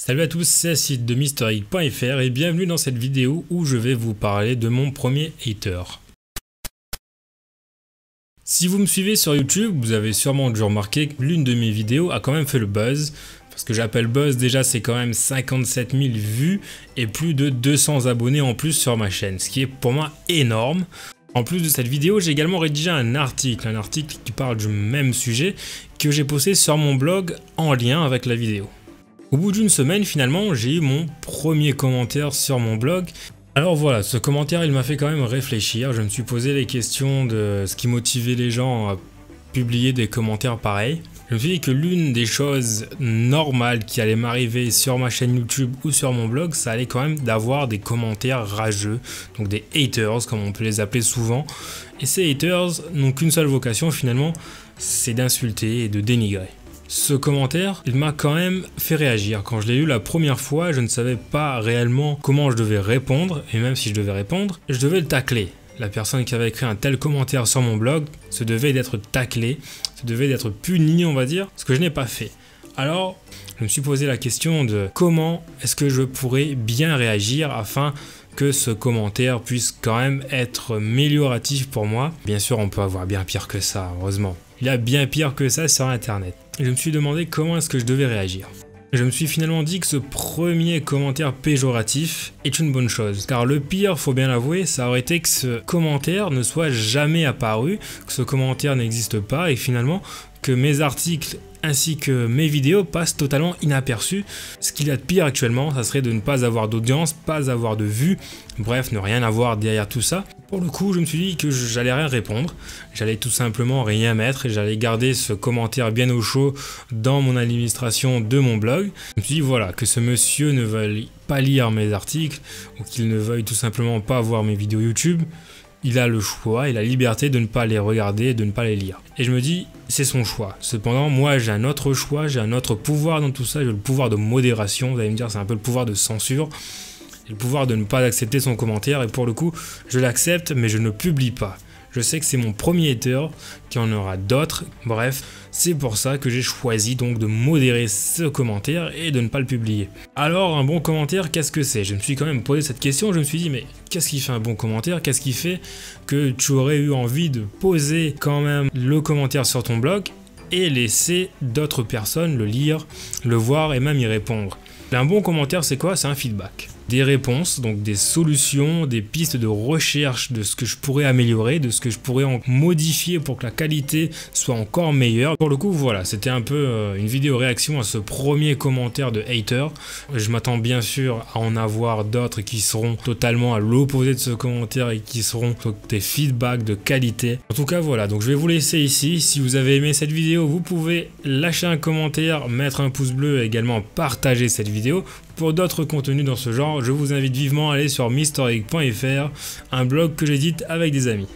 Salut à tous, c'est Acid de MrX.fr et bienvenue dans cette vidéo où je vais vous parler de mon premier hater. Si vous me suivez sur YouTube, vous avez sûrement dû remarquer que l'une de mes vidéos a quand même fait le buzz. Ce que j'appelle buzz déjà, c'est quand même 57 000 vues et plus de 200 abonnés en plus sur ma chaîne, ce qui est pour moi énorme. En plus de cette vidéo, j'ai également rédigé un article qui parle du même sujet que j'ai posté sur mon blog en lien avec la vidéo. Au bout d'une semaine, finalement, j'ai eu mon premier commentaire sur mon blog. Alors voilà, ce commentaire, il m'a fait quand même réfléchir. Je me suis posé les questions de ce qui motivait les gens à publier des commentaires pareils. Je me suis dit que l'une des choses normales qui allait m'arriver sur ma chaîne YouTube ou sur mon blog, ça allait quand même d'avoir des commentaires rageux, donc des haters comme on peut les appeler souvent. Et ces haters n'ont qu'une seule vocation finalement, c'est d'insulter et de dénigrer. Ce commentaire, il m'a quand même fait réagir. Quand je l'ai lu la première fois, je ne savais pas réellement comment je devais répondre, et même si je devais répondre, je devais le tacler. La personne qui avait écrit un tel commentaire sur mon blog se devait d'être taclée, se devait d'être punie, on va dire, ce que je n'ai pas fait. Alors, je me suis posé la question de comment est-ce que je pourrais bien réagir afin que ce commentaire puisse quand même être amélioratif pour moi. Bien sûr, on peut avoir bien pire que ça, heureusement. Il y a bien pire que ça sur Internet. Et je me suis demandé comment est-ce que je devais réagir. Je me suis finalement dit que ce premier commentaire péjoratif est une bonne chose. Car le pire, faut bien l'avouer, ça aurait été que ce commentaire ne soit jamais apparu, que ce commentaire n'existe pas et finalement que mes articles ainsi que mes vidéos passent totalement inaperçus. Ce qu'il y a de pire actuellement, ça serait de ne pas avoir d'audience, pas avoir de vues, bref, ne rien avoir derrière tout ça. Pour le coup, je me suis dit que j'allais rien répondre, j'allais tout simplement rien mettre et j'allais garder ce commentaire bien au chaud dans mon administration de mon blog. Je me suis dit voilà, que ce monsieur ne veuille pas lire mes articles ou qu'il ne veuille tout simplement pas voir mes vidéos YouTube, il a le choix et la liberté de ne pas les regarder et de ne pas les lire. Et je me dis, c'est son choix. Cependant, moi j'ai un autre choix, j'ai un autre pouvoir dans tout ça, j'ai le pouvoir de modération, vous allez me dire c'est un peu le pouvoir de censure. J'ai le pouvoir de ne pas accepter son commentaire et pour le coup, je l'accepte mais je ne publie pas. Je sais que c'est mon premier hater, qu'il y en aura d'autres, bref, c'est pour ça que j'ai choisi donc de modérer ce commentaire et de ne pas le publier. Alors un bon commentaire, qu'est-ce que c'est? Je me suis quand même posé cette question, je me suis dit mais qu'est-ce qui fait un bon commentaire? Qu'est-ce qui fait que tu aurais eu envie de poser quand même le commentaire sur ton blog et laisser d'autres personnes le lire, le voir et même y répondre? Un bon commentaire c'est quoi? C'est un feedback. Des réponses, donc des solutions, des pistes de recherche de ce que je pourrais améliorer, de ce que je pourrais en modifier pour que la qualité soit encore meilleure. Pour le coup, voilà, c'était un peu une vidéo réaction à ce premier commentaire de hater. Je m'attends bien sûr à en avoir d'autres qui seront totalement à l'opposé de ce commentaire et qui seront des feedbacks de qualité. En tout cas, voilà, donc je vais vous laisser ici. Si vous avez aimé cette vidéo, vous pouvez lâcher un commentaire, mettre un pouce bleu et également partager cette vidéo. Pour d'autres contenus dans ce genre, je vous invite vivement à aller sur MrX.fr, un blog que j'édite avec des amis.